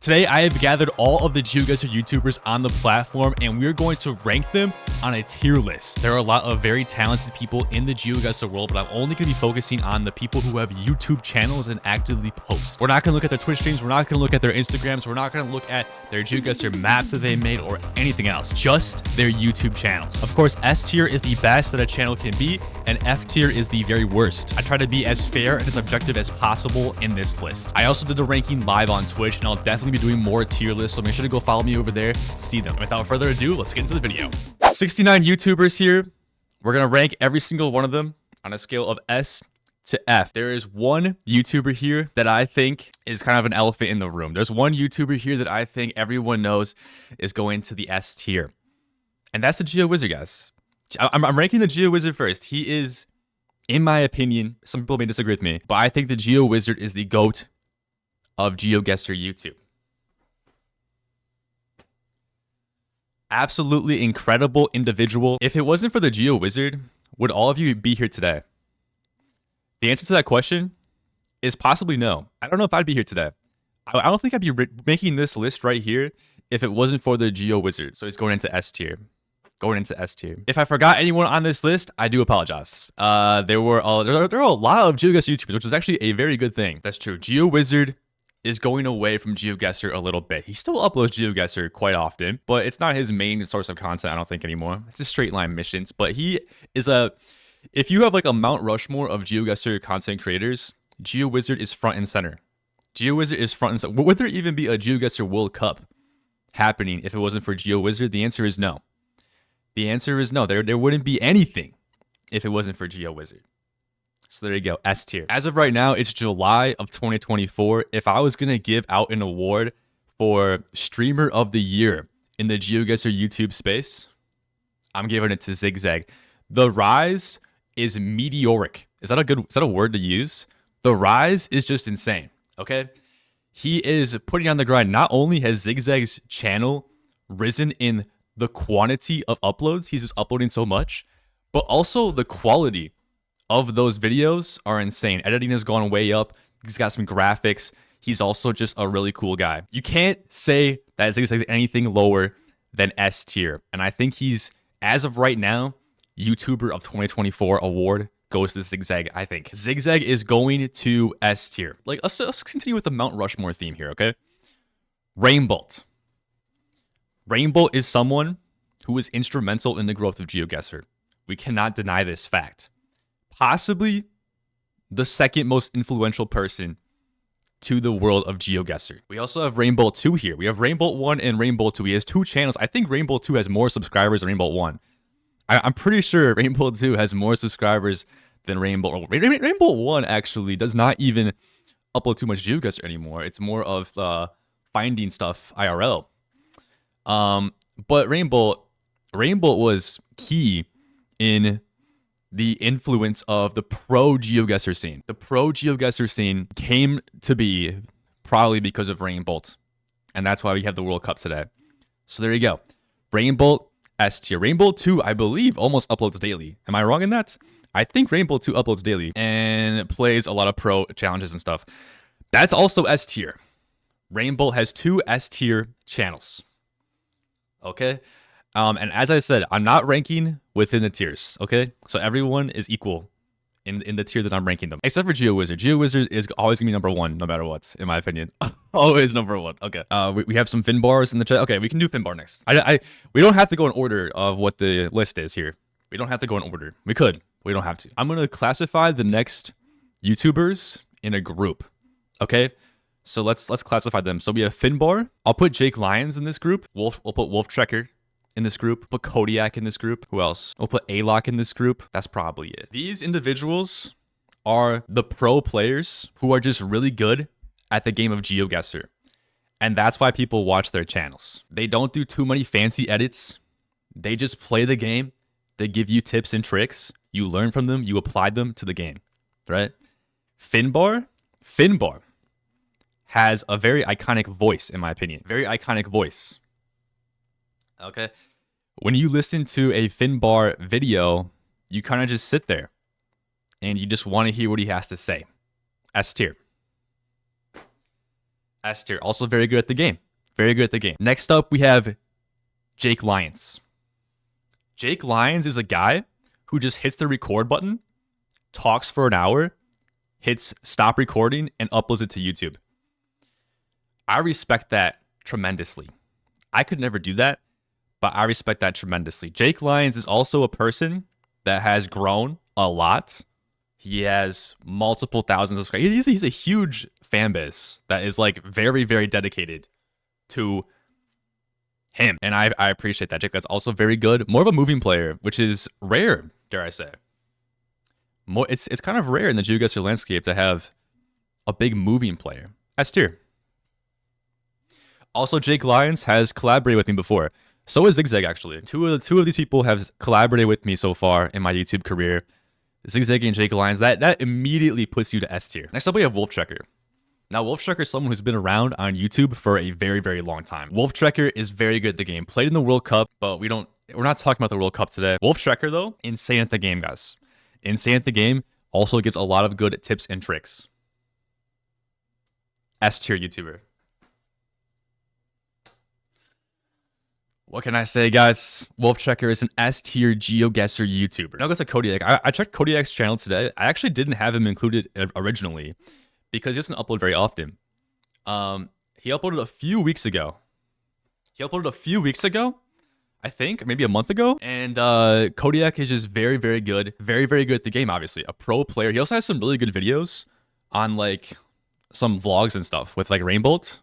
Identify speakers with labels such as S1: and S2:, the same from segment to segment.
S1: Today, I have gathered all of the GeoGuessr YouTubers on the platform, and we're going to rank them on a tier list. There are a lot of very talented people in the GeoGuessr world, but I'm only going to be focusing on the people who have YouTube channels and actively post. We're not going to look at their Twitch streams. We're not going to look at their Instagrams. We're not going to look at their GeoGuessr maps that they made or anything else, just their YouTube channels. Of course, S tier is the best that a channel can be, and F tier is the very worst. I try to be as fair and as objective as possible in this list. I also did the ranking live on Twitch, and I'll definitely be doing more tier lists, so make sure to go follow me over there to see them. And without further ado, let's get into the video. 69 YouTubers here. We're gonna rank every single one of them on a scale of S to F. There is one YouTuber here that I think is kind of an elephant in the room. There's one YouTuber here that I think everyone knows is going to the S tier, and that's the GeoGuessr, guys. I'm ranking the GeoGuessr first. He is, in my opinion, some people may disagree with me, but I think the GeoGuessr is the GOAT of GeoGuessr YouTube. Absolutely incredible individual. If it wasn't for the GeoGuessr, would all of you be here today? The answer to that question is possibly no. I don't know if I'd be here today. I don't think I'd be making this list right here if it wasn't for the GeoGuessr. So he's going into S tier. Going into S tier. If I forgot anyone on this list, I do apologize. There are a lot of GeoGuessr YouTubers, which is actually a very good thing. That's true. GeoGuessr is going away from GeoGuessr a little bit. He still uploads GeoGuessr quite often, but it's not his main source of content, I don't think, anymore. It's a straight line missions, but he is if you have like a Mount Rushmore of GeoGuessr content creators, GeoGuessr is front and center. GeoGuessr is front and center. Would there even be a GeoGuessr World Cup happening if it wasn't for GeoGuessr? The answer is no. The answer is no. There wouldn't be anything if it wasn't for GeoGuessr. So there you go, S tier. As of right now, it's July of 2024. If I was going to give out an award for Streamer of the Year in the GeoGuessr YouTube space, I'm giving it to Zigzag. The rise is meteoric. Is that a word to use? The rise is just insane, okay? He is putting on the grind. Not only has Zigzag's channel risen in the quantity of uploads, he's just uploading so much, but also the quality of those videos are insane. Editing has gone way up. He's got some graphics. He's also just a really cool guy. You can't say that Zigzag is anything lower than S tier. And I think he's, as of right now, YouTuber of 2024 award goes to Zigzag, I think. Zigzag is going to S tier. Like, let's continue with the Mount Rushmore theme here, okay? Rainbolt. Rainbolt is someone who is instrumental in the growth of GeoGuessr. We cannot deny this fact. Possibly the second most influential person to the world of GeoGuessr. We also have Rainbolt 2 here. We have Rainbolt 1 and Rainbolt 2. He has two channels. I think Rainbolt 2 has more subscribers than Rainbolt 1. I'm pretty sure Rainbolt 2 has more subscribers than Rainbolt. Rainbolt 1 actually does not even upload too much GeoGuessr anymore. It's more of finding stuff IRL. But Rainbolt was key in the influence of the pro GeoGuessr scene. The pro GeoGuessr scene came to be probably because of Rainbolt, and that's why we have the World Cup today. So there you go. Rainbolt S tier. Rainbolt 2, I believe, almost uploads daily. Am I wrong in that? I think Rainbolt 2 uploads daily and plays a lot of pro challenges and stuff. That's also S tier. Rainbolt has 2 S tier channels. Okay? And as I said, I'm not ranking within the tiers, okay? So everyone is equal in the tier that I'm ranking them, except for GeoGuessr. GeoGuessr is always gonna be number 1, no matter what, in my opinion. Always number 1. Okay. We have some Finbars in the chat. Okay, we can do Finbar next. We don't have to go in order of what the list is here. We don't have to go in order. We could. We don't have to. I'm gonna classify the next YouTubers in a group. Okay. So let's classify them. So we have Finbar. I'll put Jake Lyons in this group. We'll put Wolf Trekker in this group. Put Kodiak in this group. Who else? We'll put A-Lock in this group. That's probably it. These individuals are the pro players who are just really good at the game of GeoGuessr. And that's why people watch their channels. They don't do too many fancy edits. They just play the game. They give you tips and tricks. You learn from them. You apply them to the game, right? Finbar has a very iconic voice, in my opinion. Very iconic voice. Okay. When you listen to a Finbar video, you kind of just sit there and you just want to hear what he has to say. S tier. S tier. Also very good at the game. Very good at the game. Next up, we have Jake Lyons. Jake Lyons is a guy who just hits the record button, talks for an hour, hits stop recording, and uploads it to YouTube. I respect that tremendously. I could never do that, but I respect that tremendously. Jake Lyons is also a person that has grown a lot. He has multiple thousands of subscribers. He's a huge fan base that is like very, very dedicated to him. And I appreciate that. Jake, that's also very good. More of a moving player, which is rare, dare I say. It's kind of rare in the GeoGuessr landscape to have a big moving player. S tier. Also, Jake Lyons has collaborated with me before. So is Zigzag, actually. Two of these people have collaborated with me so far in my YouTube career. Zigzag and Jake Lyons. That immediately puts you to S tier. Next up, we have Wolftrekker. Now, Wolftrekker is someone who's been around on YouTube for a very, very long time. Wolftrekker is very good at the game. Played in the World Cup, but we're not talking about the World Cup today. Wolftrekker, though, insane at the game, guys. Insane at the game. Also gives a lot of good tips and tricks. S tier YouTuber. What can I say, guys? Wolftrekker is an S tier GeoGuessr YouTuber. Now, goes to Kodiak. I checked Kodiak's channel today. I actually didn't have him included originally because he doesn't upload very often. He uploaded a few weeks ago. I think, maybe a month ago. And Kodiak is just very, very good. Very, very good at the game, obviously. A pro player. He also has some really good videos on, like, some vlogs and stuff with, like, Rainbolt.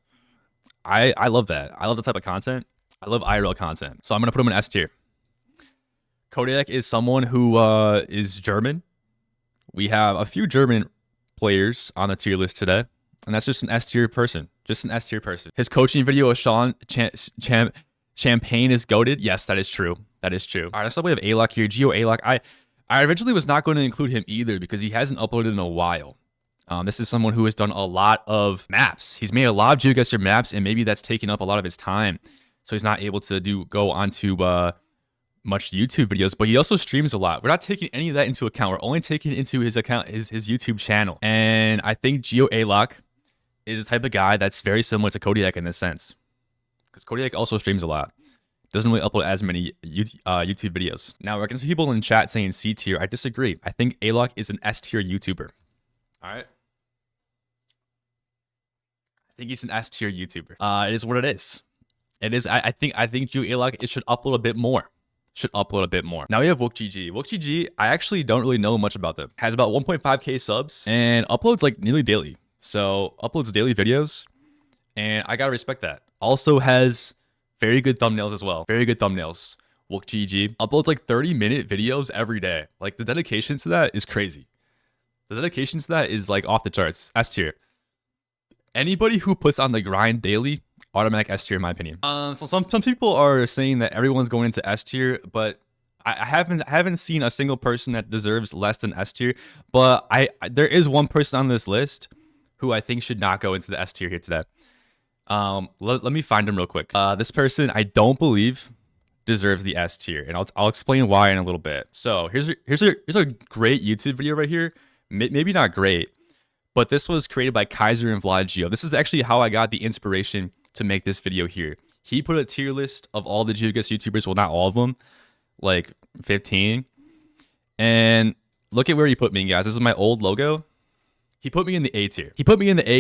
S1: I love that. I love the type of content. I love IRL content. So I'm going to put him in S tier. Kodiak is someone who is German. We have a few German players on the tier list today. And that's just an S tier person. Just an S tier person. His coaching video of Sean Champagne is goated. Yes, that is true. That is true. All right, next up we have Alok here. Geo Alok. I originally was not going to include him either because he hasn't uploaded in a while. This is someone who has done a lot of maps. He's made a lot of GeoGuessr maps, and maybe that's taken up a lot of his time. So he's not able to go onto much YouTube videos, but he also streams a lot. We're not taking any of that into account. We're only taking into his account his YouTube channel. And I think Geo Alok is the type of guy that's very similar to Kodiak in this sense. Because Kodiak also streams a lot. Doesn't really upload as many YouTube videos. Now, we're against people in chat saying C tier. I disagree. I think Alok is an S tier YouTuber. All right. I think he's an S tier YouTuber. It is what it is. It is. I think Geo Alok should upload a bit more. Now we have WookGG. WookGG, I actually don't really know much about them. Has about 1.5k subs and uploads like nearly daily. So uploads daily videos, and I gotta respect that. Also has very good thumbnails as well. Very good thumbnails. WookGG uploads like 30-minute videos every day. Like the dedication to that is crazy. The dedication to that is like off the charts. S tier. Anybody who puts on the grind daily, automatic S tier in my opinion. So some people are saying that everyone's going into S tier, but I haven't seen a single person that deserves less than S tier. But there is one person on this list who I think should not go into the S tier here today. Let me find him real quick. This person I don't believe deserves the S tier, and I'll explain why in a little bit. So here's a great YouTube video right here. Maybe not great, but this was created by Kaiser and Vlad Geo. This is actually how I got the inspiration to make this video here. He put a tier list of all the GeoGuessr YouTubers, well, not all of them, like 15. And look at where he put me, guys. This is my old logo. He put me in the A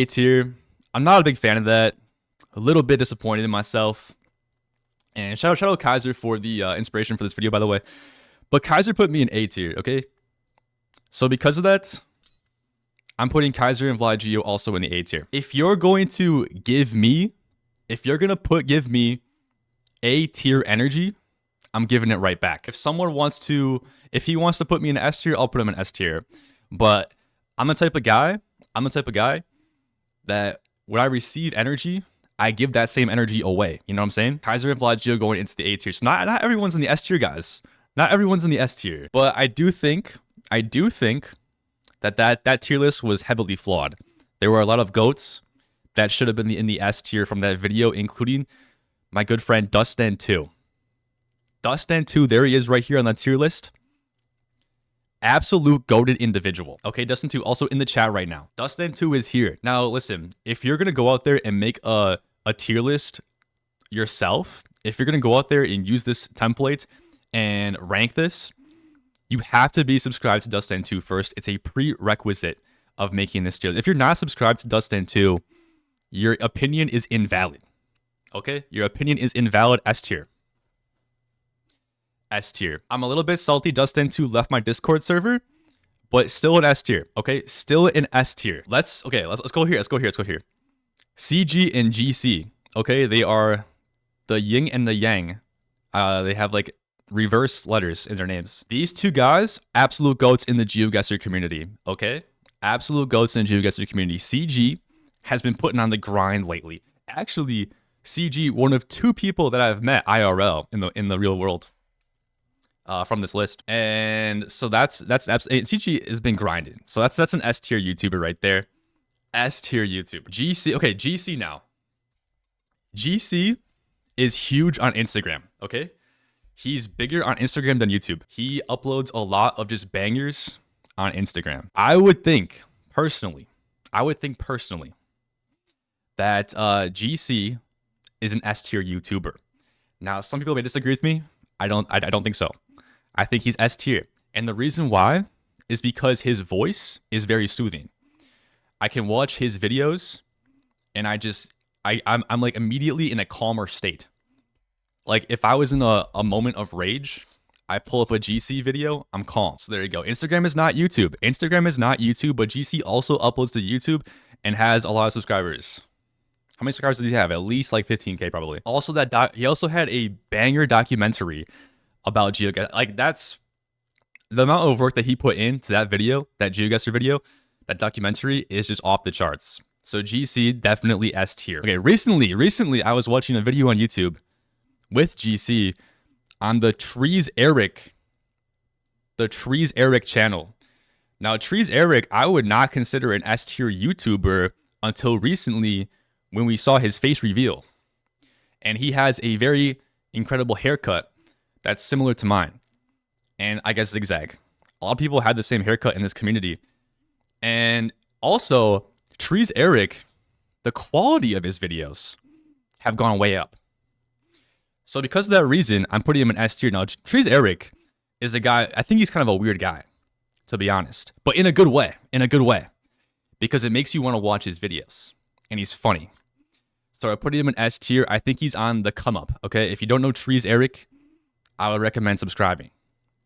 S1: tier. I'm not a big fan of that. A little bit disappointed in myself. And shout out Kaiser for the inspiration for this video, by the way. But Kaiser put me in A tier, okay? So because of that, I'm putting Kaiser and Vlad Geo also in the A tier. If you're going to give me A tier energy, I'm giving it right back. If he wants to put me in S tier, I'll put him in S tier. But I'm the type of guy that when I receive energy, I give that same energy away. You know what I'm saying? Kaiser and Vlad Geo going into the A tier. So not everyone's in the S tier, guys. Not everyone's in the S tier. But I do think that tier list was heavily flawed. There were a lot of goats that should have been in the S tier from that video, including my good friend Dustin2. Dustin2, there he is right here on that tier list. Absolute goated individual. Okay, Dustin 2 also in the chat right now. Dustin 2 is here. Now, listen, if you're going to go out there and make a tier list yourself, if you're going to go out there and use this template and rank this, you have to be subscribed to Dustin 2 first. It's a prerequisite of making this tier. If you're not subscribed to Dustin 2, your opinion is invalid. Okay? Your opinion is invalid. S tier. S tier. I'm a little bit salty Dustin 2 left my Discord server, but still an S tier. Okay? Still an S tier. Let's go here. Let's go here. CG and GC. Okay? They are the yin and the yang. They have like reverse letters in their names. These two guys, absolute goats in the GeoGuessr community. Okay? Absolute goats in the GeoGuessr community. CG has been putting on the grind lately. Actually, CG, one of two people that I've met IRL in the real world from this list. And so that's CG has been grinding. So that's an S tier YouTuber right there. S tier YouTuber. GC, okay, GC now. GC is huge on Instagram, okay? He's bigger on Instagram than YouTube. He uploads a lot of just bangers on Instagram. I would think personally that GC is an S tier YouTuber. Now, some people may disagree with me. I don't think so. I think he's S tier. And the reason why is because his voice is very soothing. I can watch his videos and I'm like immediately in a calmer state. Like if I was in a moment of rage, I pull up a GC video, I'm calm. So there you go. Instagram is not YouTube. But GC also uploads to YouTube and has a lot of subscribers. How many subscribers does he have? At least like 15K probably. Also he also had a banger documentary about GeoGuessr. Like that's the amount of work that he put into that video, that GeoGuessr video, that documentary is just off the charts. So GC definitely S tier. Okay, recently I was watching a video on YouTube with GC on the Trees Eric channel. Now, Trees Eric, I would not consider an S tier YouTuber until recently when we saw his face reveal. And he has a very incredible haircut that's similar to mine. And I guess zigzag. A lot of people had the same haircut in this community. And also, Trees Eric, the quality of his videos have gone way up. So because of that reason, I'm putting him in S tier. Now, Trees Eric is a guy, I think he's kind of a weird guy, to be honest. But in a good way. Because it makes you want to watch his videos. And he's funny. So I put him in S tier. I think he's on the come up, okay? If you don't know Trees Eric, I would recommend subscribing.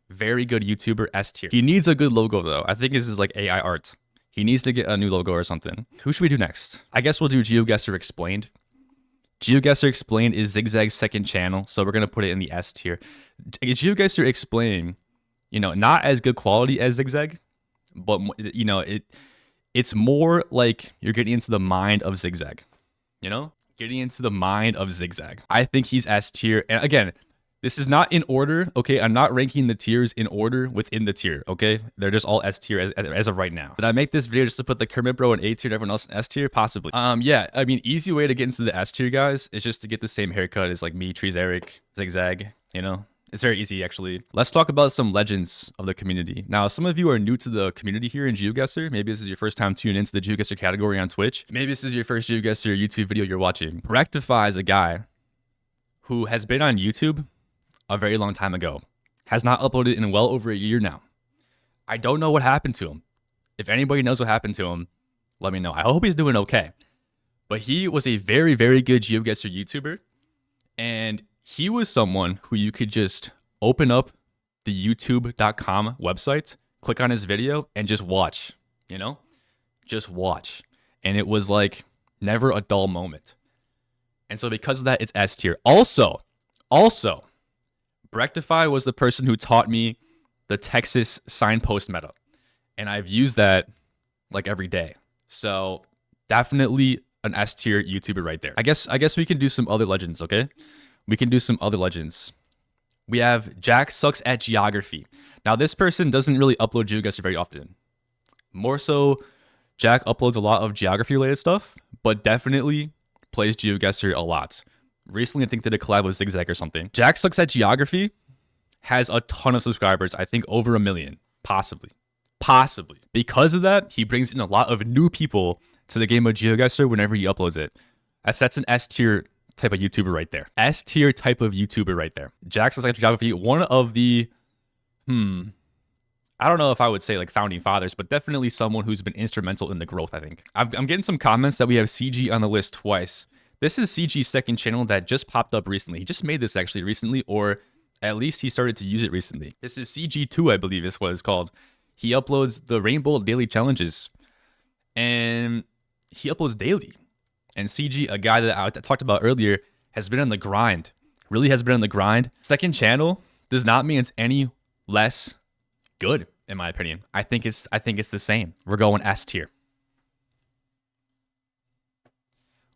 S1: Very good YouTuber, S tier. He needs a good logo, though. I think this is like AI art. He needs to get a new logo or something. Who should we do next? I guess we'll do GeoGuessr Explained. GeoGuessr Explained is Zigzag's second channel, so we're going to put it in the S tier. GeoGuessr Explained, not as good quality as Zigzag, but, it's more like you're getting into the mind of Zigzag, Getting into the mind of Zigzag. I think he's S tier. And again, this is not in order, okay? I'm not ranking the tiers in order within the tier, okay? They're just all S tier as of right now. Did I make this video just to put the Kermit Bro in A tier and everyone else in S tier? Possibly. Yeah, I mean, easy way to get into the S tier, guys, is just to get the same haircut as like me, Trees Eric, Zigzag, It's very easy, actually. Let's talk about some legends of the community. Now, some of you are new to the community here in GeoGuessr. Maybe this is your first time tuning into the GeoGuessr category on Twitch. Maybe this is your first GeoGuessr YouTube video you're watching. Rectify is a guy who has been on YouTube a very long time ago. Has not uploaded in well over a year now. I don't know what happened to him. If anybody knows what happened to him, let me know. I hope he's doing okay. But he was a very, very good GeoGuessr YouTuber. And he was someone who you could just open up the youtube.com website, click on his video, and just watch, Just watch. And it was like never a dull moment. And so because of that, it's S tier. Also, Rectify was the person who taught me the Texas signpost meta. And I've used that like every day. So definitely an S tier YouTuber right there. I guess we can do some other legends, okay? We can do some other legends. We have Jack Sucks at Geography. Now, this person doesn't really upload GeoGuessr very often. More so, Jack uploads a lot of geography-related stuff, but definitely plays GeoGuessr a lot. Recently, I think did a collab with Zigzag or something. Jack Sucks at Geography has a ton of subscribers. I think over 1 million, Possibly. Possibly. Because of that, he brings in a lot of new people to the game of GeoGuessr whenever he uploads it. That's an S tier type of YouTuber right there. S tier type of YouTuber right there. Jackson's like geography, one of the, I don't know if I would say like founding fathers, but definitely someone who's been instrumental in the growth, I think. I'm getting some comments that we have CG on the list twice. This is CG's second channel that just popped up recently. He just made this actually recently, or at least he started to use it recently. This is CG2, I believe is what it's called. He uploads the Rainbow Daily Challenges, and he uploads daily. And CG, a guy that I talked about earlier, has been on the grind. Really has been on the grind. Second channel does not mean it's any less good, in my opinion. I think it's the same. We're going S tier.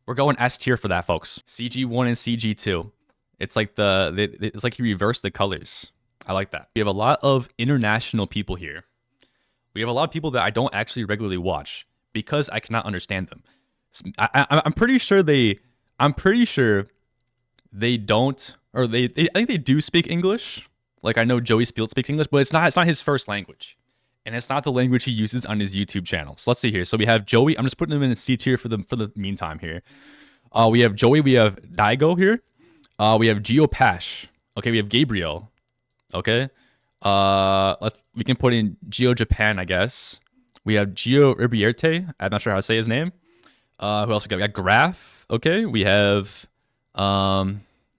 S1: We're going S tier for that, folks. CG1 and CG2. It's like it's like he reversed the colors. I like that. We have a lot of international people here. We have a lot of people that I don't actually regularly watch because I cannot understand them. I'm pretty sure they don't, or I think they do speak English. Like I know Joey Spielt speaks English, but it's not his first language. And it's not the language he uses on his YouTube channel. So let's see here. So we have Joey. I'm just putting him in a C tier for the meantime here. We have Joey. We have Daigo here. We have GeoPash. Okay, we have Gabriel. Okay. We can put in Geo Japan, I guess. We have Geo Ribierte. I'm not sure how to say his name. Who else we got? We got Graph. Okay. We have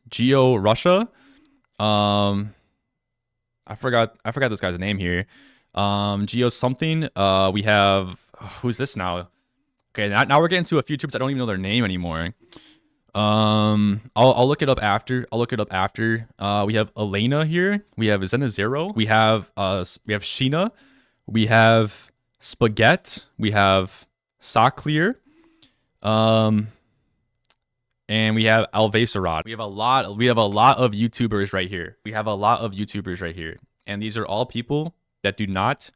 S1: Geo Russia. I forgot this guy's name here. Geo something. We have who's this now? Okay, now we're getting to a few YouTubers I don't even know their name anymore. I'll look it up after. We have Elena here. We have Zena Zero. We have Sheena. We have Spaghetti. We have Saclear. And we have Alvacerod. We have a lot of YouTubers right here. And these are all people that do not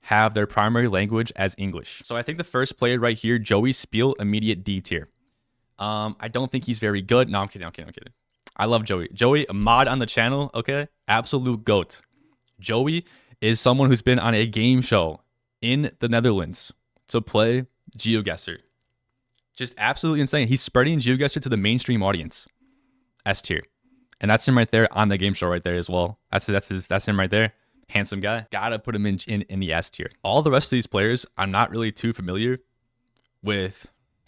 S1: have their primary language as English. So I think the first player right here, Joey Spiel, immediate D tier. I don't think he's very good. No, I'm kidding. I love Joey. Joey, a mod on the channel, okay? Absolute GOAT. Joey is someone who's been on a game show in the Netherlands to play GeoGuessr. Just absolutely insane. He's spreading GeoGuessr to the mainstream audience. S tier. And that's him right there on the game show right there as well. That's him right there. Handsome guy. Gotta put him in the S tier. All the rest of these players, I'm not really too familiar with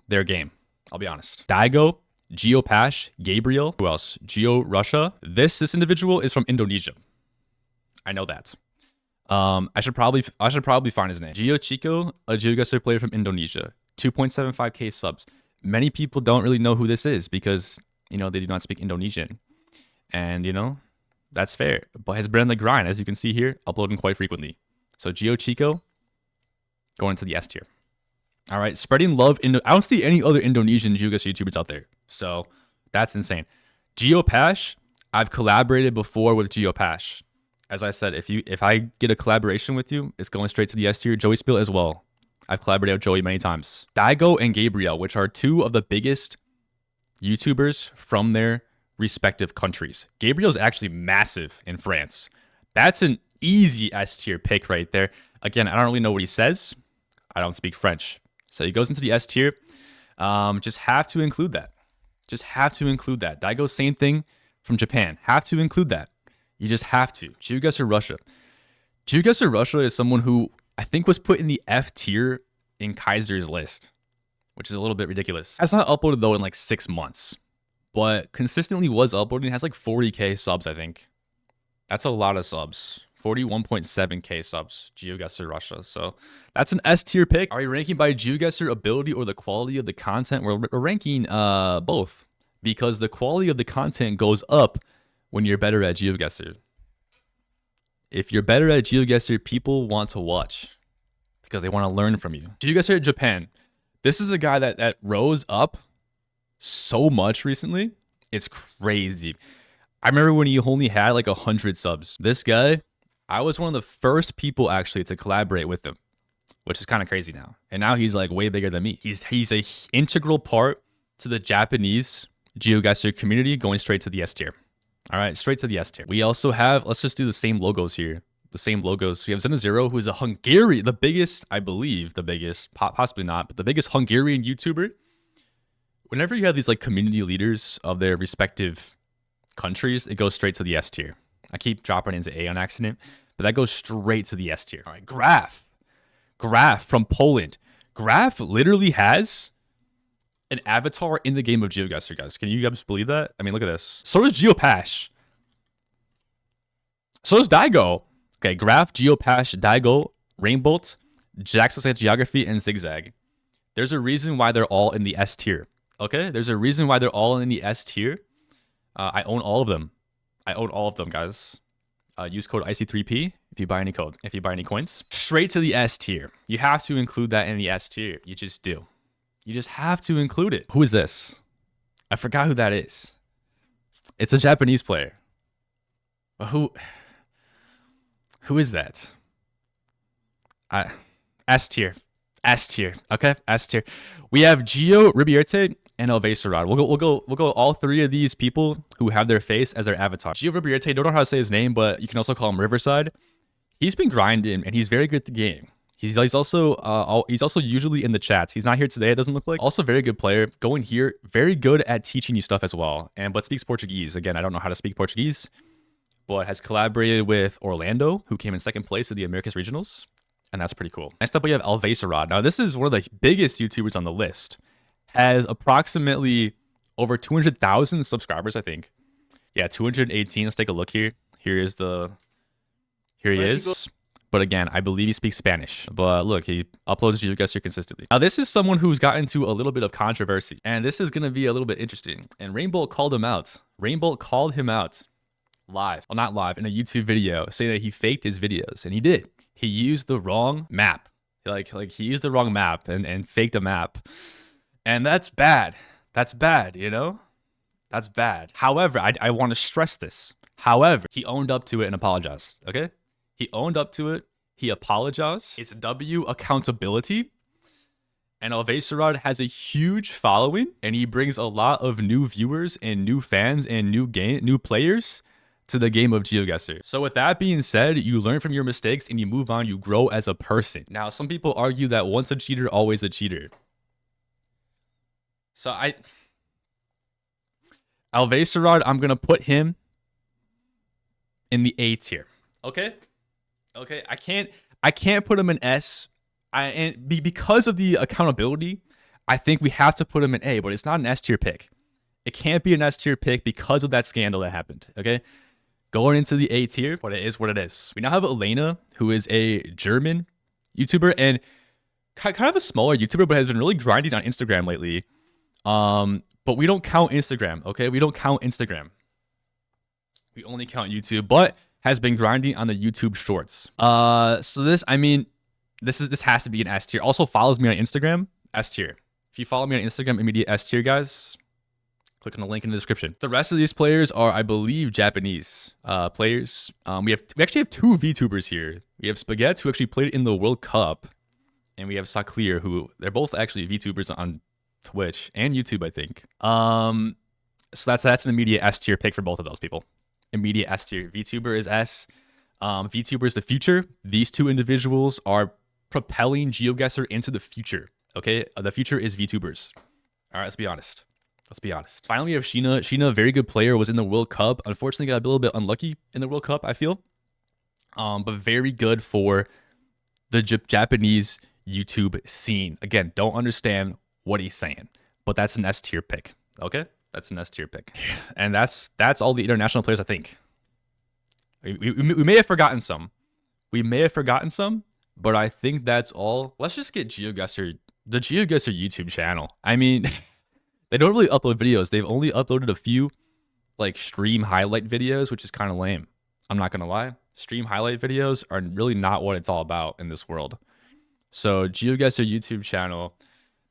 S1: their game. I'll be honest. Daigo, GeoPash, Gabriel. Who else? Geo Russia. This individual is from Indonesia. I know that. I should probably find his name. Geo Chico, a GeoGuessr player from Indonesia. 2.75k subs. Many people don't really know who this is because, they do not speak Indonesian. And, that's fair. But has been on the grind, as you can see here, uploading quite frequently. So Geo Chico, going into the S tier. All right, spreading love. I don't see any other Indonesian GeoGuessr YouTubers out there. So that's insane. GeoPash, I've collaborated before with GeoPash. As I said, if I get a collaboration with you, it's going straight to the S tier. Joey Spiel as well. I've collaborated with Joey many times. Daigo and Gabriel, which are two of the biggest YouTubers from their respective countries. Gabriel's actually massive in France. That's an easy S tier pick right there. Again, I don't really know what he says. I don't speak French. So he goes into the S tier. Just have to include that. Daigo, same thing from Japan. Have to include that. You just have to. GeoGuessr Russia. GeoGuessr Russia is someone who I think was put in the F tier in Kaiser's list, which is a little bit ridiculous. Has not uploaded though in like 6 months, but consistently was uploading. Has like 40k subs, I think. That's a lot of subs. 41.7k subs, GeoGuessr Russia. So that's an S tier pick. Are we ranking by GeoGuessr ability or the quality of the content? We're ranking both, because the quality of the content goes up when you're better at GeoGuessr. If you're better at GeoGuessr, people want to watch because they want to learn from you. GeoGuessr Japan. This is a guy that rose up so much recently. It's crazy. I remember when he only had like 100 subs. This guy, I was one of the first people actually to collaborate with him, which is kind of crazy now. And now he's like way bigger than me. He's a integral part to the Japanese GeoGuessr community, going straight to the S tier. All right, straight to the S tier. We also have, let's just do the same logos here. the same logos. We have Zero, who is a Hungarian, the biggest, I believe, the biggest, possibly not, but the biggest Hungarian YouTuber. Whenever you have these like community leaders of their respective countries, it goes straight to the S tier. I keep dropping into A on accident, but that goes straight to the S tier. All right, Graf from Poland. Graf literally has an avatar in the game of GeoGuessr, guys. Can you guys believe that? I mean, look at this. So does Geopash. So does Daigo. Okay, Graph, Geopash, Daigo, Rainbolt, Jackson Geography, and Zigzag. There's a reason why they're all in the S tier. Okay, there's a reason why they're all in the S tier. I own all of them. I own all of them, guys. Use code IC3P if you buy any code. If you buy any coins, straight to the S tier. You have to include that in the S tier. You just do. You just have to include it. Who is this? I forgot who that is. It's a Japanese player. But who is that? S tier. S tier. Okay, S tier. We have Geo Ribierte and Elveserad. We'll go all three of these people who have their face as their avatar. Geo Ribierte, don't know how to say his name, but you can also call him Riverside. He's been grinding and he's very good at the game. He's also usually in the chats. He's not here today, it doesn't look like. Also very good player. Going here, very good at teaching you stuff as well. But speaks Portuguese. Again, I don't know how to speak Portuguese, but has collaborated with Orlando, who came in second place at the Americas Regionals. And that's pretty cool. Next up, we have Elveserad. Now, this is one of the biggest YouTubers on the list. Has approximately over 200,000 subscribers, I think. Yeah, 218. Let's take a look here. Here he is. But again, I believe he speaks Spanish. But look, he uploads GeoGuessr consistently. Now, this is someone who's gotten into a little bit of controversy. And this is going to be a little bit interesting. And Rainbolt called him out. Rainbolt called him out live. Well, not live, in a YouTube video, saying that he faked his videos. And he did. He used the wrong map. Like he used the wrong map and faked a map. And that's bad. That's bad, you know? That's bad. However, I want to stress this. However, he owned up to it and apologized, okay? He owned up to it. He apologized. It's W accountability. And Elveserad has a huge following, and he brings a lot of new viewers and new fans and new players to the game of GeoGuessr. So with that being said, you learn from your mistakes and you move on, you grow as a person. Now, some people argue that once a cheater, always a cheater. So Elveserad, I'm going to put him in the A tier. Okay? Okay, I can't put him in S. Because of the accountability, I think we have to put him in A, but it's not an S tier pick. It can't be an S tier pick because of that scandal that happened, okay? Going into the A tier, but it is what it is. We now have Elena, who is a German YouTuber and kind of a smaller YouTuber, but has been really grinding on Instagram lately. But we don't count Instagram, okay? We don't count Instagram. We only count YouTube, but has been grinding on the YouTube Shorts. So this has to be an S tier. Also follows me on Instagram, S tier. If you follow me on Instagram, immediate S tier, guys. Click on the link in the description. The rest of these players are, I believe, Japanese players. We actually have two VTubers here. We have Spaghetti, who actually played in the World Cup, and we have Saklir, who they're both actually VTubers on Twitch and YouTube, I think. So that's an immediate S tier pick for both of those people. Immediate S tier. VTuber is S. VTuber is the future. These two individuals are propelling GeoGuessr into the future. Okay, the future is VTubers. All right, let's be honest. Let's be honest. Finally, we have Sheena. Sheena, a very good player, was in the World Cup. Unfortunately, got a little bit unlucky in the World Cup, I feel. But very good for the Japanese YouTube scene. Again, don't understand what he's saying, but that's an S tier pick. Okay, that's an S tier pick, and that's all the international players. I think we may have forgotten some. We may have forgotten some, but I think that's all. Let's just get GeoGuessr, the GeoGuessr YouTube channel. I mean. They don't really upload videos. They've only uploaded a few like stream highlight videos, which is kind of lame. I'm not going to lie. Stream highlight videos are really not what it's all about in this world. So GeoGuessr YouTube channel,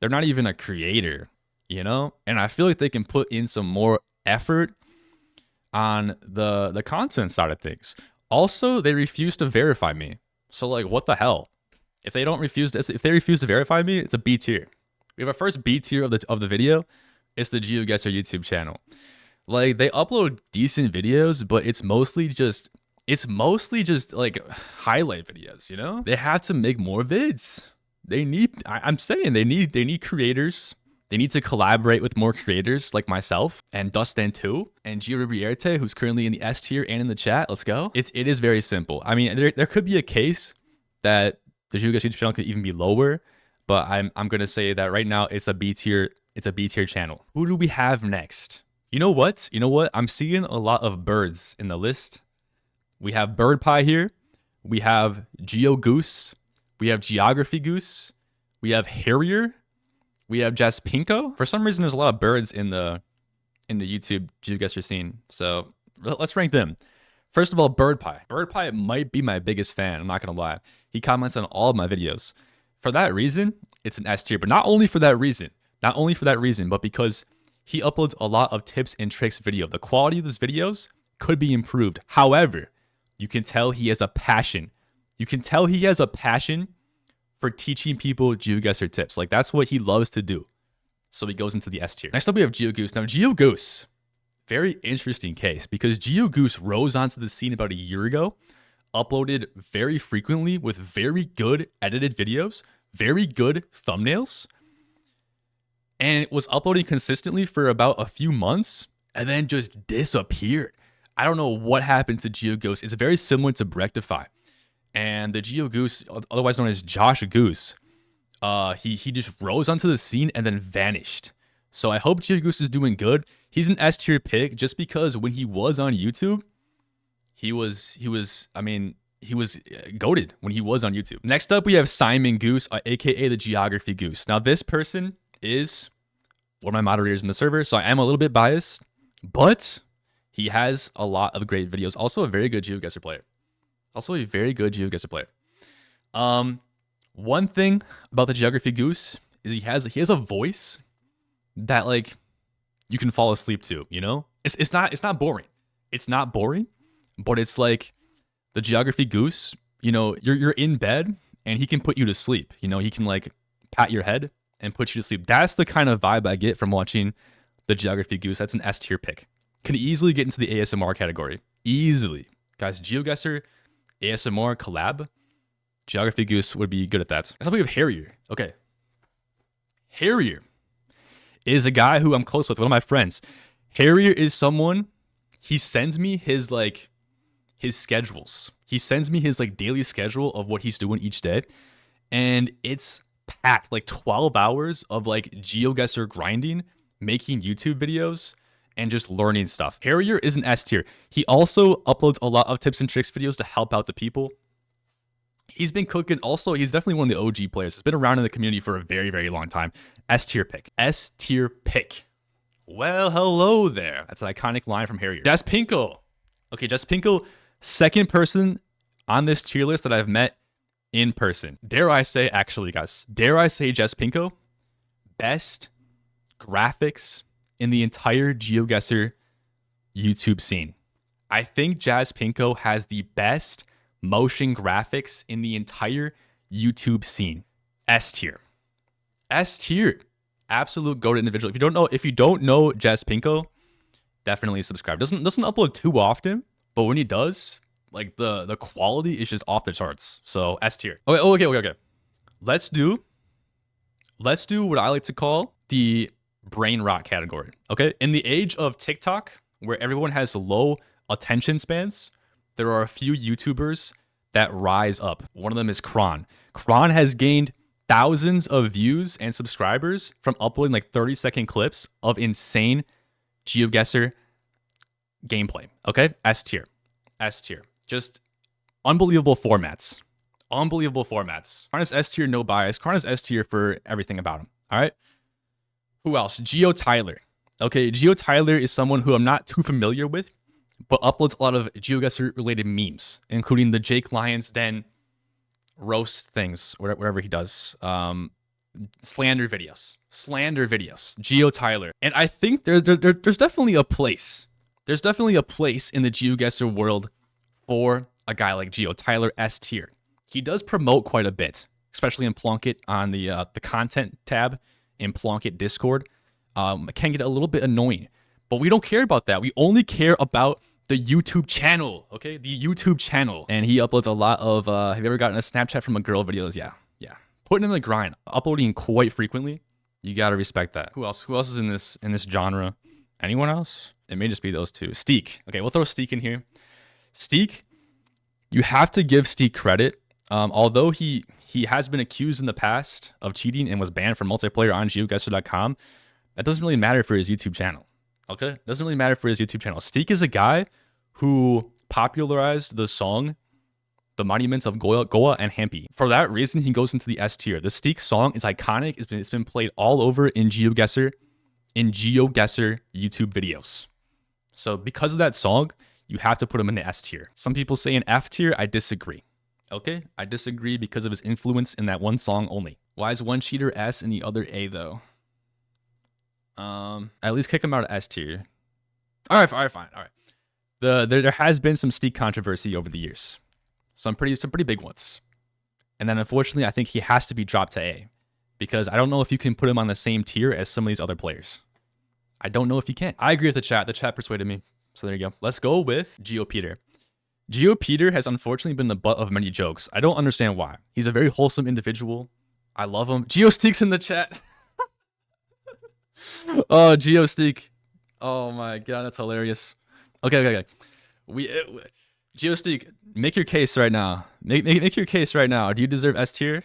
S1: they're not even a creator, you know? And I feel like they can put in some more effort on the content side of things. Also, they refuse to verify me. So like, what the hell? If they refuse to verify me, it's a B tier. We have our first B tier of the video. It's the GeoGuessr YouTube channel. Like, they upload decent videos, but it's mostly just it's mostly just like highlight videos, you know? They have to make more vids. They need, I'm saying they need creators. They need to collaborate with more creators like myself and Dustin too, and Gio Rivierte, who's currently in the S tier and in the chat. Let's go. It is very simple. I mean, there could be a case that the GeoGuessr YouTube channel could even be lower, but I'm gonna say that right now it's a B tier. It's a B tier channel. Who do we have next? You know what? You know what? I'm seeing a lot of birds in the list. We have Bird Pie here. We have GeoGuessr. We have Geography Goose. We have Harrier. We have Jaspinko. For some reason, there's a lot of birds in the YouTube GeoGuessr scene. So let's rank them. First of all, Bird Pie. Bird Pie might be my biggest fan. I'm not gonna lie. He comments on all of my videos. For that reason, it's an S tier. But not only for that reason. Not only for that reason, but because he uploads a lot of tips and tricks video. The quality of his videos could be improved. However, you can tell he has a passion. You can tell he has a passion for teaching people GeoGuessr tips. Like, that's what he loves to do. So he goes into the S tier. Next up, we have GeoGuessr. Now, GeoGuessr, very interesting case because GeoGuessr rose onto the scene about a year ago, uploaded very frequently with very good edited videos, very good thumbnails, and it was uploading consistently for about a few months and then just disappeared. I don't know what happened to GeoGuessr. It's very similar to Brectify. And the GeoGuessr, otherwise known as Josh Goose, he just rose onto the scene and then vanished. So I hope GeoGuessr is doing good. He's an S tier pick just because when he was on YouTube, he was goated when he was on YouTube. Next up, we have Simon Goose, aka the Geography Goose. Now this person is one of my moderators in the server, so I am a little bit biased, but he has a lot of great videos. Also a very good GeoGuessr player. One thing about the Geography Goose is he has a voice that like you can fall asleep to, you know? It's not boring. It's not boring, but it's like the Geography Goose, you know, you're in bed and he can put you to sleep. You know, he can like pat your head and put you to sleep. That's the kind of vibe I get from watching the Geography Goose. That's an S tier pick. Can easily get into the ASMR category. Easily. Guys, GeoGuessr ASMR collab, Geography Goose would be good at that. Next up, we have Harrier. Okay. Harrier is a guy who I'm close with, one of my friends. Harrier is someone, he sends me his schedules. He sends me his like daily schedule of what he's doing each day. And it's packed, like 12 hours of like GeoGuessr grinding, making YouTube videos, and just learning stuff. Harrier is an S tier. He also uploads a lot of tips and tricks videos to help out the people. He's been cooking. Also, he's definitely one of the OG players. He's been around in the community for a very, very long time. S tier pick. S tier pick. Well, hello there. That's an iconic line from Harrier. Jaspinko. Okay, Jaspinko, second person on this tier list that I've met in person. Dare I say, actually, guys, dare I say Jaspinko, best graphics in the entire GeoGuessr YouTube scene. I think Jaspinko has the best motion graphics in the entire YouTube scene. S tier. S tier. Absolute goated individual. If you don't know Jaspinko, definitely subscribe. Doesn't upload too often, but when he does, like the quality is just off the charts. So S tier. Okay. Let's do what I like to call the brain rot category. Okay, in the age of TikTok, where everyone has low attention spans, there are a few YouTubers that rise up. One of them is Kron. Kron has gained thousands of views and subscribers from uploading like 30-second clips of insane GeoGuessr gameplay. Okay, S tier. Just unbelievable formats. Kron is S tier, no bias. Kron is S tier for everything about him. All right. Who else? GeoTyler. Okay, GeoTyler is someone who I'm not too familiar with, but uploads a lot of GeoGuessr related memes, including the Jake Lyons Den roast things, whatever he does. Slander videos. GeoTyler. And I think there's definitely a place. There's definitely a place in the GeoGuessr world for a guy like GeoTyler, S tier. He does promote quite a bit, especially in Plunkett on the content tab. In Plunkett Discord, it can get a little bit annoying, but we don't care about that. We only care about The YouTube channel, okay? The YouTube channel. And he uploads a lot of, have you ever gotten a Snapchat from a girl videos? Yeah. Putting in the grind, uploading quite frequently. You gotta respect that. Who else? Who else is in this genre? Anyone else? It may just be those two. Steek. Okay, we'll throw Steek in here. Steek, you have to give Steek credit. Although he has been accused in the past of cheating and was banned from multiplayer on GeoGuessr.com, that doesn't really matter for his YouTube channel. Okay? It doesn't really matter for his YouTube channel. Steek is a guy who popularized the song The Monuments of Goa and Hampi. For that reason, he goes into the S tier. The Steek song is iconic. It's been played all over in GeoGuessr YouTube videos. So because of that song, you have to put him in the S tier. Some people say an F tier. I disagree. Okay? I disagree because of his influence in that one song only. Why is one cheater S and the other A though? At least kick him out of S tier. All right, fine. All right. There has been some Steek controversy over the years. Some pretty big ones. And then unfortunately, I think he has to be dropped to A because I don't know if you can put him on the same tier as some of these other players. I don't know if you can. I agree with the chat. The chat persuaded me. So there you go. Let's go with GeoPeter. GeoPeter has unfortunately been the butt of many jokes. I don't understand why. He's a very wholesome individual. I love him. GeoSteek's in the chat. Oh, GeoSteek. Oh my god, that's hilarious. Okay. GeoSteek, make your case right now. Make your case right now. Do you deserve S tier?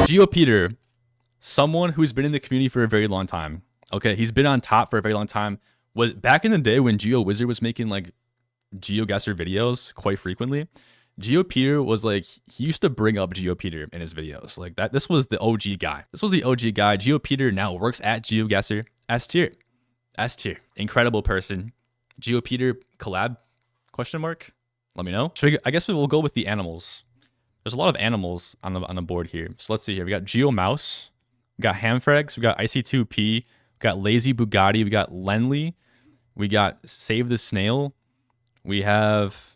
S1: GeoPeter, someone who's been in the community for a very long time. Okay, he's been on top for a very long time. Was back in the day when GeoWizard was making like GeoGuessr videos quite frequently. GeoPeter was like, he used to bring up GeoPeter in his videos. Like that, this was the OG guy. GeoPeter now works at GeoGuessr. S tier. Incredible person. GeoPeter collab? Question mark? Let me know. I guess we'll go with the animals. There's a lot of animals on the board here. So let's see here. We got GeoMouse. We got Hamfrags. We got IC2P. We got Lazy Bugatti. We got Lenly. We got Save the Snail. We have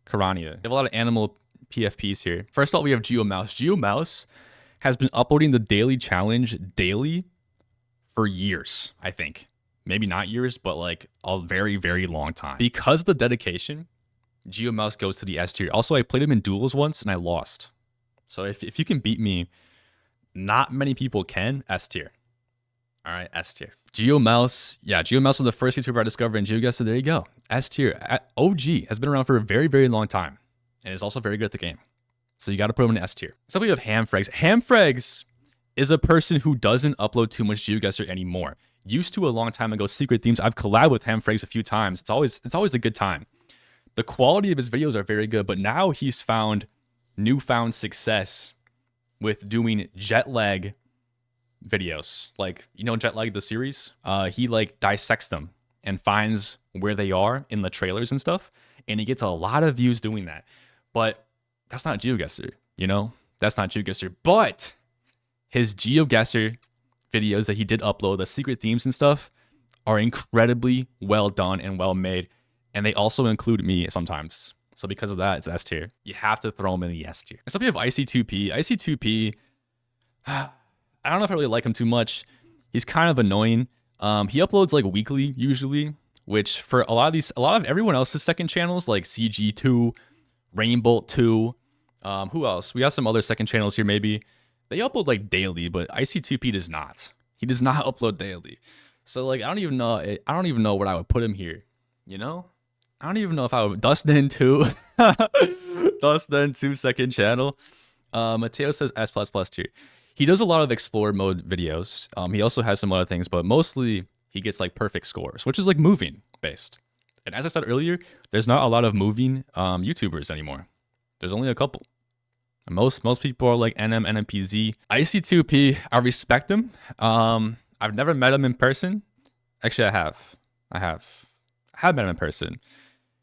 S1: Karania. We have a lot of animal PFPs here. First of all, we have GeoMouse. GeoMouse has been uploading the daily challenge daily for years, I think. Maybe not years, but like a very, very long time. Because of the dedication, GeoMouse goes to the S tier. Also, I played him in duels once and I lost. So if you can beat me, not many people can. S tier. All right, S tier. GeoMouse. Yeah, GeoMouse was the first YouTuber I discovered in GeoGuessr. There you go. S tier. OG has been around for a very, very long time and is also very good at the game. So you got to put him in S tier. So we have Hamfrags. Hamfrags is a person who doesn't upload too much GeoGuessr anymore. Used to a long time ago, Secret Themes. I've collabed with Hamfrags a few times. It's always a good time. The quality of his videos are very good, but now he's found newfound success with doing jet lag videos. Like, you know, jet lag, the series? He like dissects them and finds where they are in the trailers and stuff. And he gets a lot of views doing that. But that's not GeoGuessr, you know? That's not GeoGuessr. But his GeoGuessr videos that he did upload, the secret themes and stuff, are incredibly well done and well made. And they also include me sometimes. So because of that, it's S tier. You have to throw him in the S tier. Next up, we have IC2P. IC2P, I don't know if I really like him too much. He's kind of annoying. He uploads like weekly usually, which for a lot of everyone else's second channels like CG2, Rainbolt2, who else? We got some other second channels here maybe. They upload like daily, but IC2P does not. He does not upload daily. So like I don't even know what I would put him here, you know? I don't even know if I would Dustin2. Dustin2 second channel. Mateo says S++ tier. He does a lot of explore mode videos. He also has some other things, but mostly he gets like perfect scores, which is like moving based. And as I said earlier, there's not a lot of moving YouTubers anymore. There's only a couple. Most people are like NM, NMPZ. IC2P, I respect him. I've never met him in person. Actually, I have. I have met him in person.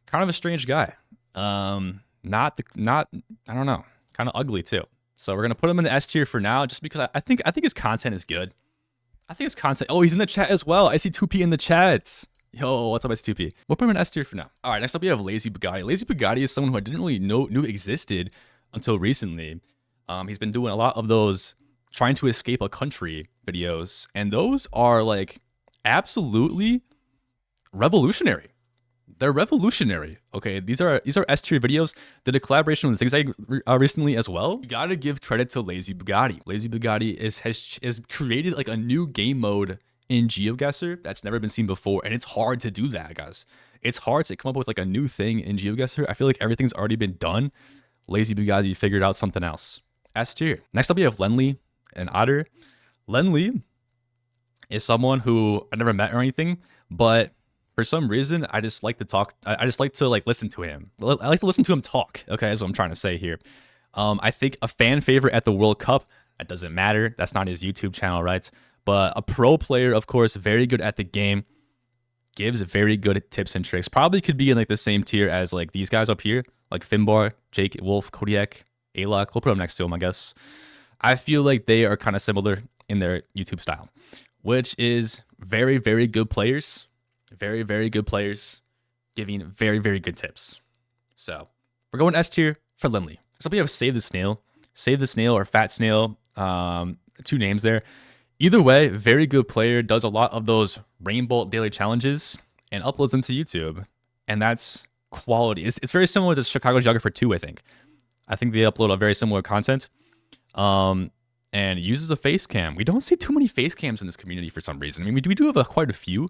S1: Kind of a strange guy. I don't know. Kind of ugly too. So we're gonna put him in the S tier for now, just because I think his content is good. I think his content. Oh, he's in the chat as well. I see 2P in the chat. Yo, what's up, IC2P? We'll put him in S tier for now. All right, next up we have Lazy Bugatti. Lazy Bugatti is someone who I didn't really knew existed until recently. He's been doing a lot of those trying to escape a country videos, and those are like absolutely revolutionary. They're revolutionary. Okay, these are S tier videos. Did a collaboration with Zigzag recently as well. You gotta give credit to Lazy Bugatti. Lazy Bugatti has created like a new game mode in GeoGuessr that's never been seen before, and it's hard to do that, guys. It's hard to come up with like a new thing in GeoGuessr. I feel like everything's already been done. Lazy Bugatti figured out something else. S tier. Next up, we have Lenly and Otter. Lenly is someone who I never met or anything, but for some reason, I just like to talk. I just like to like listen to him. I like to listen to him talk. Okay, that's what I'm trying to say here. I think a fan favorite at the World Cup. That doesn't matter. That's not his YouTube channel, right? But a pro player, of course, very good at the game. Gives very good tips and tricks. Probably could be in like the same tier as like these guys up here, like Finbar, Jake, Wolf, Kodiak, Alok. We'll put him next to him, I guess. I feel like they are kind of similar in their YouTube style, which is very, very good players. Very, very good players giving very, very good tips. So we're going S tier for Lenly. So we have Save the Snail or Fat Snail. Two names there. Either way, very good player, does a lot of those Rainbow daily challenges and uploads them to YouTube. And that's quality. It's very similar to Chicago Geographer 2, I think. I think they upload a very similar content. And uses a face cam. We don't see too many face cams in this community for some reason. I mean, we do have quite a few,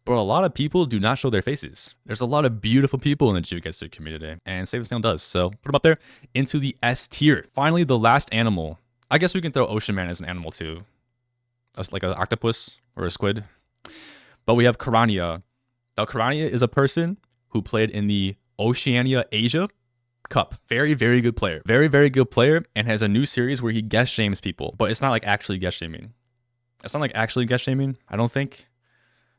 S1: but a lot of people do not show their faces. There's a lot of beautiful people in the GeoGuessr community, and Save the Snail does. So put them up there into the S tier. Finally, the last animal. I guess we can throw Ocean Man as an animal too. That's like an octopus or a squid. But we have Karania. Now, Karania is a person who played in the Oceania Asia Cup. Very, very good player. Very, very good player, and has a new series where he guest shames people. But it's not like actually guest shaming. It's not like actually guest shaming, I don't think.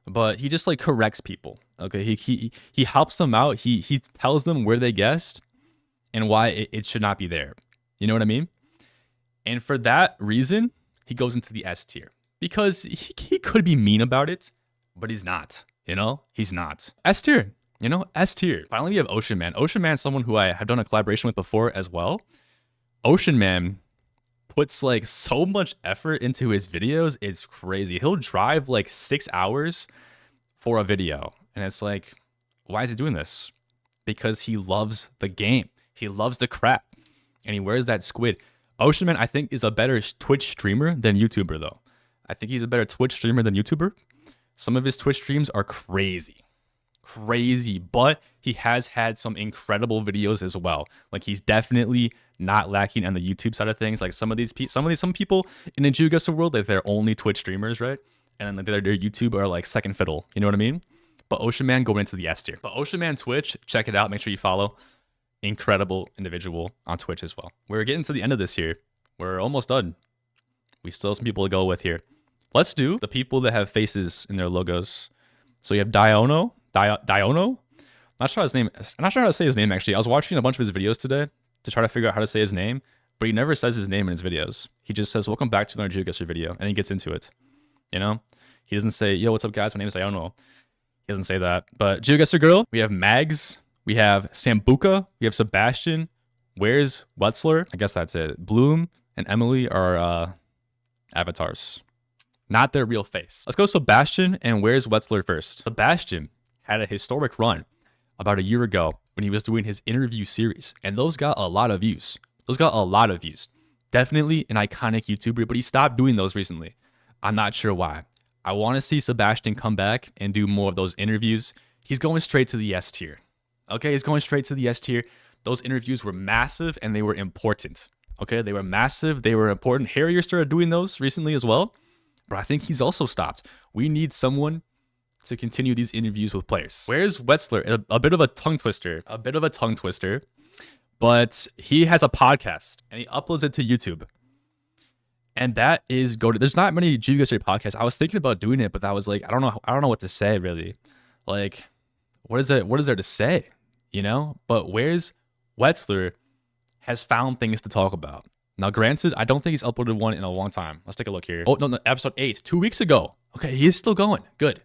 S1: But he just like corrects people. Okay, he helps them out. He tells them where they guessed and why it should not be there. You know what I mean? And for that reason, he goes into the S tier because he could be mean about it, but he's not. You know, he's not. S tier. You know, S tier. Finally, we have Ocean Man. Ocean Man is someone who I have done a collaboration with before as well. Ocean Man puts like so much effort into his videos. It's crazy. He'll drive like 6 hours for a video. And it's like, why is he doing this? Because he loves the game. He loves the crap. And he wears that squid. Ocean Man, I think, is a better Twitch streamer than YouTuber, though. I think he's a better Twitch streamer than YouTuber. Some of his Twitch streams are crazy. Crazy. But he has had some incredible videos as well. Like, he's definitely not lacking on the YouTube side of things. Like some people in the GeoGuessr world, like they're only Twitch streamers, right? And then their YouTube are like second fiddle. You know what I mean? But Ocean Man going into the S tier. But Ocean Man Twitch, check it out. Make sure you follow. Incredible individual on Twitch as well. We're getting to the end of this here. We're almost done. We still have some people to go with here. Let's do the people that have faces in their logos. So you have Diono. Not sure his name. I'm not sure how to say his name actually. I was watching a bunch of his videos today to try to figure out how to say his name, but he never says his name in his videos. He just says, "Welcome back to another GeoGuessr video," and he gets into it. You know, he doesn't say, "Yo, what's up, guys? My name is Diono." He doesn't say that. But GeoGuessr girl, we have Mags, we have Sambuca, we have Sebastian. Where's Wetzler? I guess that's it. Bloom and Emily are avatars, not their real face. Let's go Sebastian and Where's Wetzler first. Sebastian had a historic run about a year ago when he was doing his interview series, and those got a lot of views. Definitely an iconic YouTuber, but he stopped doing those recently. I'm not sure why. I want to see Sebastian come back and do more of those interviews. He's going straight to the S tier. Okay, he's going straight to the S tier. Those interviews were massive and they were important. Okay, they were massive, they were important. Harrier started doing those recently as well, but I think he's also stopped. We need someone to continue these interviews with players. Where's Wetzler? A bit of a tongue twister. But he has a podcast and he uploads it to YouTube. And that is go to. There's not many GeoGuessr podcasts. I was thinking about doing it, but I was like, I don't know what to say really. Like, what is there to say? You know? But Where's Wetzler has found things to talk about. Now, granted, I don't think he's uploaded one in a long time. Let's take a look here. Oh, no, episode 8, 2 weeks ago. Okay, he is still going. Good.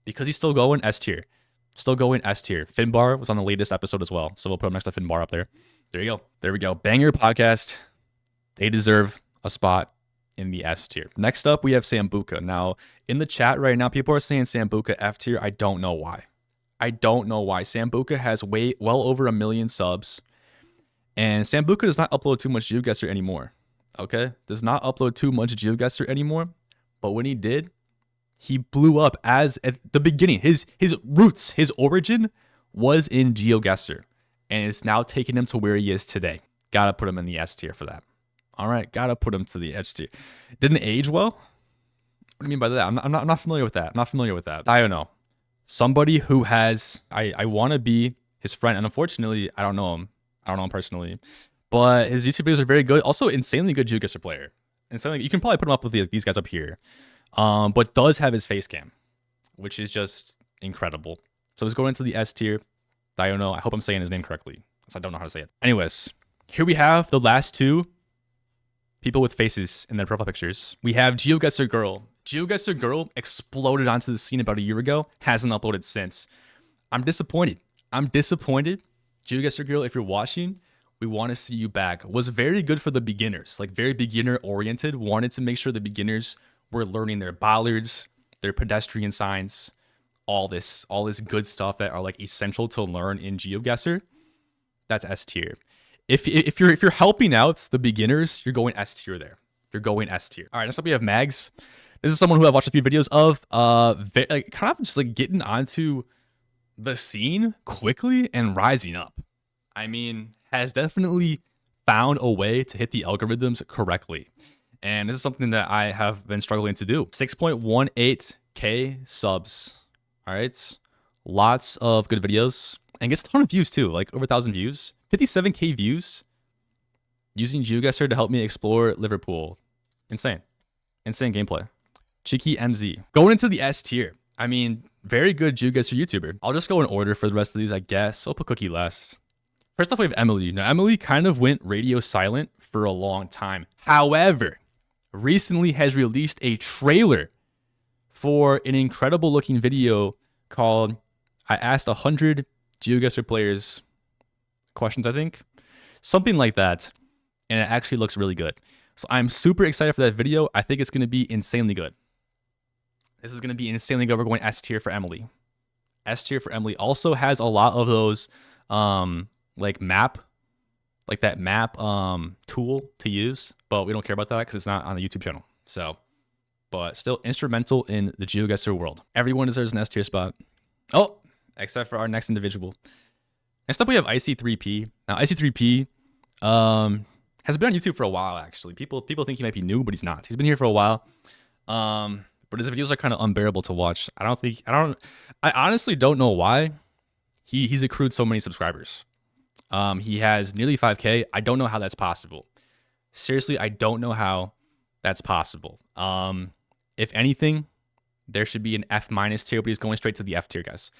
S1: Because he's still going, S tier. Finbar was on the latest episode as well. So we'll put him next to Finbar up there. There we go. Banger podcast. They deserve a spot in the S tier. Next up, we have Sambuca. Now, in the chat right now, people are saying Sambuca F tier. I don't know why. I don't know why. Sambuca has well over 1 million subs. And Sambuca does not upload too much GeoGuessr anymore. Okay? Does not upload too much GeoGuessr anymore. But when he did, he blew up as at the beginning. His roots, his origin was in GeoGuessr. And it's now taken him to where he is today. Gotta put him in the S tier for that. All right, gotta put him to the S tier. Didn't age well? What do you mean by that? I'm not familiar with that. I'm not familiar with that. I don't know. Somebody who has, I want to be his friend. And unfortunately, I don't know him. I don't know him personally. But his YouTube videos are very good. Also, insanely good GeoGuessr player. And so you can probably put him up with these guys up here. But does have his face cam, which is just incredible. So he's going into the S tier. I don't know. I hope I'm saying his name correctly, because I don't know how to say it. Anyways, here we have the last two people with faces in their profile pictures. We have GeoGuessr Girl. GeoGuessr Girl exploded onto the scene about a year ago. Hasn't uploaded since. I'm disappointed. GeoGuessr Girl, if you're watching, we want to see you back. Was very good for the beginners, like very beginner oriented. Wanted to make sure the beginners were learning their bollards, their pedestrian signs, all this good stuff that are like essential to learn in GeoGuessr. That's S tier. If you're helping out the beginners, you're going S tier there. You're going S tier. All right, next up we have Mags. This is someone who I've watched a few videos of. Kind of just like getting onto the scene quickly and rising up. I mean, has definitely found a way to hit the algorithms correctly. And this is something that I have been struggling to do. 6.18K subs. All right. Lots of good videos. And gets a ton of views too, like over 1,000 views. 57K views using GeoGuessr to help me explore Liverpool. Insane. Insane gameplay. Cheeky MZ. Going into the S tier. I mean, very good GeoGuessr YouTuber. I'll just go in order for the rest of these, I guess. I'll put Cookie last. First off, we have Emily. Now, Emily kind of went radio silent for a long time. However, recently has released a trailer for an incredible looking video called I Asked 100 GeoGuessr Players Questions, I think. Something like that. And it actually looks really good. So I'm super excited for that video. I think it's going to be insanely good. This is going to be insanely good. We're going S tier for Emily. S tier for Emily. Also has a lot of those like that map tool to use, but we don't care about that because it's not on the YouTube channel. So, but still instrumental in the GeoGuessr world. Everyone deserves an S tier spot. Oh, except for our next individual. Next up, we have IC3P. Now, IC3P has been on YouTube for a while, actually. People think he might be new, but he's not. He's been here for a while. But his videos are kind of unbearable to watch. I honestly don't know why he's accrued so many subscribers. He has nearly 5K. I don't know how that's possible. Seriously, I don't know how that's possible. If anything, there should be an F- tier, but he's going straight to the F tier, guys.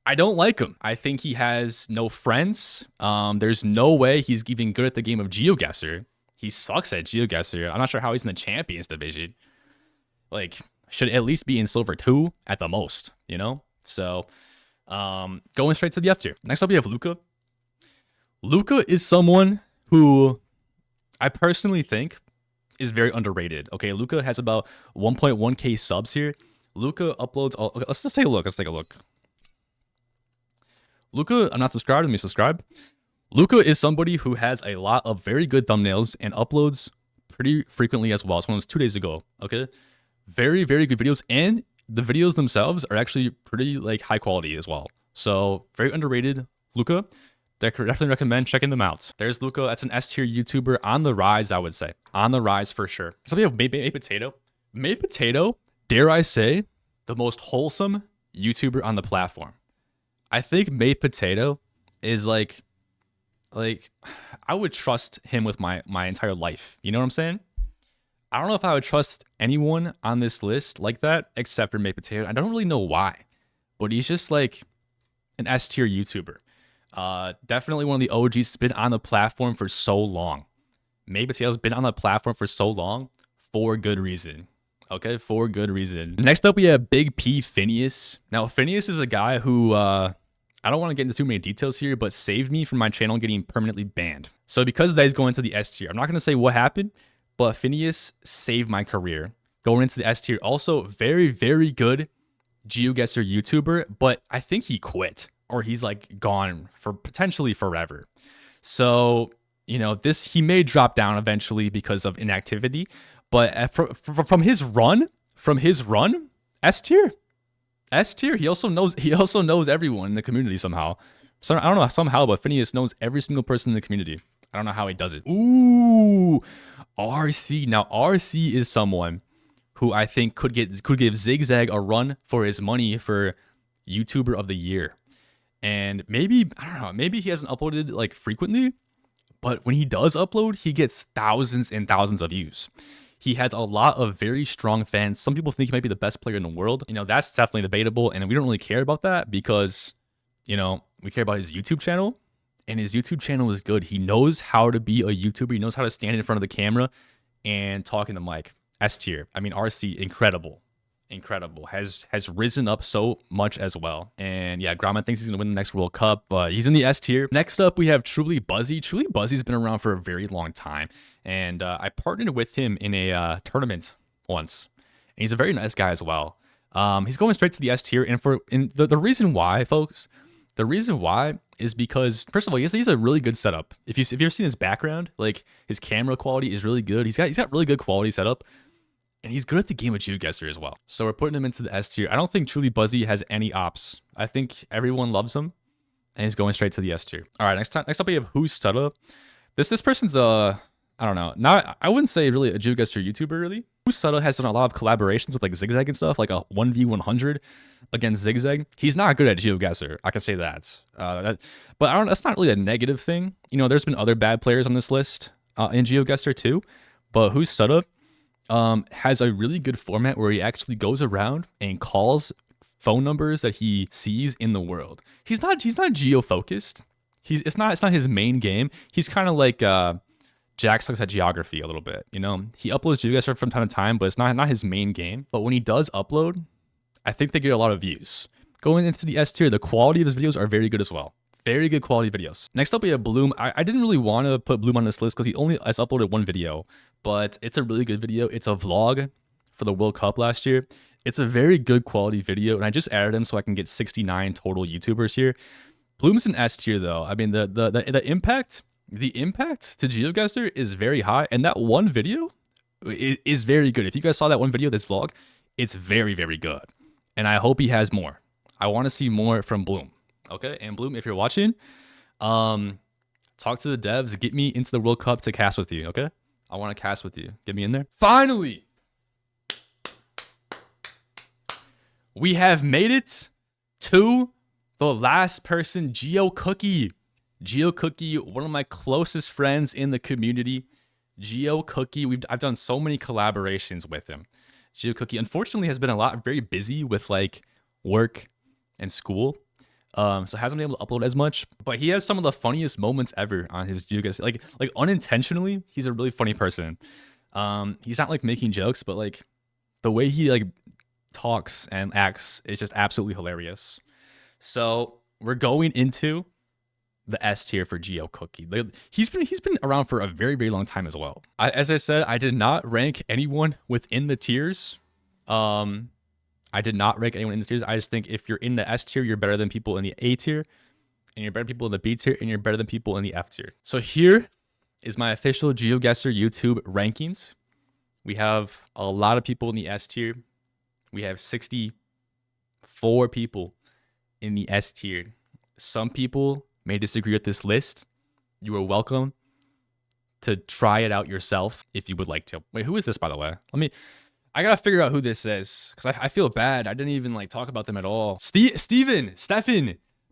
S1: I don't like him. I think he has no friends. There's no way he's even good at the game of GeoGuessr. He sucks at GeoGuessr. I'm not sure how he's in the Champions division. Like, should at least be in Silver 2 at the most, you know? So, going straight to the F tier. Next up, we have Luca. Luca is someone who I personally think is very underrated. Okay, Luca has about 1.1K subs here. Luca uploads all... Okay, let's just take a look. Let's take a look. Luca, I'm not subscribed. Let me subscribe. Luca is somebody who has a lot of very good thumbnails and uploads pretty frequently as well. This one was 2 days ago. Okay, very, very good videos, and the videos themselves are actually pretty like high quality as well. So very underrated. Luca, definitely recommend checking them out. There's Luca. That's an S tier YouTuber on the rise, I would say. On the rise for sure. So we have Made Potato. Made Potato, dare I say, the most wholesome YouTuber on the platform. I think Made Potato is like I would trust him with my entire life. You know what I'm saying? I don't know if I would trust anyone on this list like that except for Made Potato. I don't really know why, but he's just like an S tier YouTuber. Definitely one of the OGs. Has been on the platform for so long. Made Potato's been on the platform for so long for good reason. Okay, for good reason. Next up, we have Big P Phineas. Now, Phineas is a guy who I don't want to get into too many details here, but saved me from my channel getting permanently banned. So because of that, he's going to the S tier. I'm not going to say what happened, but Phineas saved my career going into the S tier. Also, very, very good GeoGuessr YouTuber, but I think he quit or he's like gone for potentially forever. So, you know, he may drop down eventually because of inactivity, but from his run, S tier, S tier. He also knows everyone in the community somehow. So I don't know somehow, but Phineas knows every single person in the community. I don't know how he does it. Ooh, RC. Now RC is someone who I think could give Zigzag a run for his money for YouTuber of the year. And maybe, I don't know, maybe he hasn't uploaded like frequently, but when he does upload, he gets thousands and thousands of views. He has a lot of very strong fans. Some people think he might be the best player in the world. You know, that's definitely debatable, and we don't really care about that because, you know, we care about his YouTube channel, and his YouTube channel is good. He knows how to be a YouTuber. He knows how to stand in front of the camera and talk in the mic. S tier. I mean, RC, incredible. Has risen up so much as well. And yeah, Grauman thinks he's gonna win the next World Cup, but he's in the S tier. Next up, we have Truly Buzzy. Truly Buzzy's been around for a very long time, and I partnered with him in a tournament once. And he's a very nice guy as well. He's going straight to the S tier, and the reason why, folks, the reason why is because, first of all, he has a really good setup. If you've ever seen his background, like his camera quality is really good. He's got really good quality setup. And he's good at the game of GeoGuessr as well. So we're putting him into the S tier. I don't think Truly Buzzy has any ops. I think everyone loves him, and he's going straight to the S tier. All right, next up we have Who's Sutta. This person's I don't know. I wouldn't say really a GeoGuessr YouTuber really. Who's Sutta has done a lot of collaborations with like Zigzag and stuff, like a 1v100 against Zigzag. He's not good at GeoGuessr. I can say that. But I don't. That's not really a negative thing. You know, there's been other bad players on this list in GeoGuessr too. But Who's Sutta has a really good format where he actually goes around and calls phone numbers that he sees in the world. He's not geo focused. It's not his main game. He's kind of like Jack sucks at geography a little bit. You know, he uploads GeoGuessr from time to time, but it's not his main game. But when he does upload, I think they get a lot of views. Going into the S tier, the quality of his videos are very good as well. Very good quality videos. Next up, we have Bloom. I didn't really want to put Bloom on this list because he only has uploaded one video, but it's a really good video. It's a vlog for the World Cup last year. It's a very good quality video, and I just added him so I can get 69 total YouTubers here. Bloom's an S tier though. I mean, the impact to GeoGuessr is very high, and that one video is very good. If you guys saw that one video, this vlog, it's very, very good, and I hope he has more. I want to see more from Bloom. Okay, and Bloom, if you're watching, talk to the devs, get me into the World Cup to cast with you, okay? I want to cast with you. Get me in there. Finally! We have made it to the last person, GeoCookie. GeoCookie, one of my closest friends in the community. GeoCookie, I've done so many collaborations with him. GeoCookie, unfortunately, has been very busy with like work and school. So hasn't been able to upload as much, but he has some of the funniest moments ever on his GeoGuessr. Like unintentionally, he's a really funny person. He's not like making jokes, but like the way he like talks and acts is just absolutely hilarious. So we're going into the S tier for GeoCookie. He's been around for a very, very long time as well. As I said, I did not rank anyone within the tiers. I did not rank anyone in the tiers. I just think if you're in the S tier, you're better than people in the A tier, and you're better than people in the B tier, and you're better than people in the F tier. So here is my official GeoGuessr YouTube rankings. We have a lot of people in the S tier. We have 64 people in the S tier. Some people may disagree with this list. You are welcome to try it out yourself if you would like to. Wait, who is this, by the way? I gotta figure out who this is because I feel bad. I didn't even like talk about them at all. Stefan.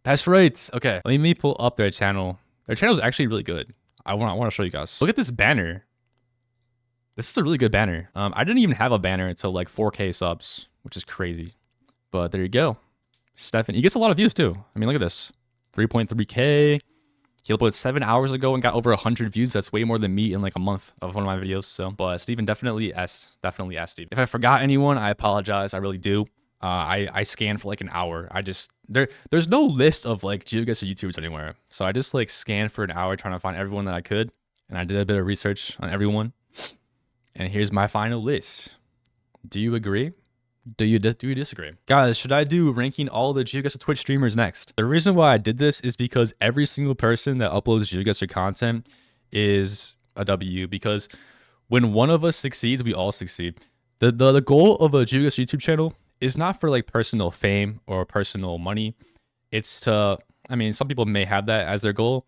S1: That's right. Okay, let me pull up their channel. Their channel is actually really good. I want to show you guys. Look at this banner. This is a really good banner. I didn't even have a banner until like 4K subs, which is crazy. But there you go. Stefan. He gets a lot of views too. I mean, look at this. 3.3K. He uploaded 7 hours ago and got over 100 views. That's way more than me in like a month of one of my videos. So, but Steven, definitely S, Steven. If I forgot anyone, I apologize. I really do. I scanned for like an hour. There's no list of like GeoGuessr YouTubers anywhere. So I just like scanned for an hour trying to find everyone that I could. And I did a bit of research on everyone. And here's my final list. Do you agree? Do you disagree? Guys, should I do ranking all the GeoGuessr Twitch streamers next? The reason why I did this is because every single person that uploads GeoGuessr content is a W, because when one of us succeeds, we all succeed. The goal of a GeoGuessr YouTube channel is not for like personal fame or personal money. It's to, I mean, some people may have that as their goal,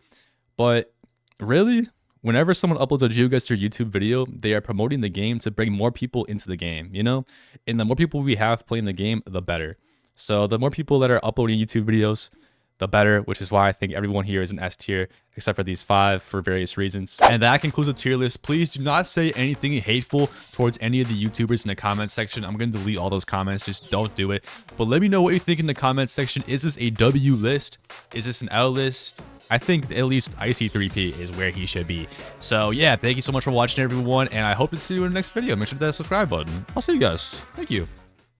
S1: but really, whenever someone uploads a GeoGuessr YouTube video, they are promoting the game to bring more people into the game, you know? And the more people we have playing the game, the better. So the more people that are uploading YouTube videos, the better, which is why I think everyone here is an S tier, except for these 5 for various reasons. And that concludes the tier list. Please do not say anything hateful towards any of the YouTubers in the comment section. I'm going to delete all those comments. Just don't do it. But let me know what you think in the comment section. Is this a W list? Is this an L list? I think at least Icy3P is where he should be. So yeah, thank you so much for watching, everyone, and I hope to see you in the next video. Make sure to hit that subscribe button. I'll see you guys. Thank you.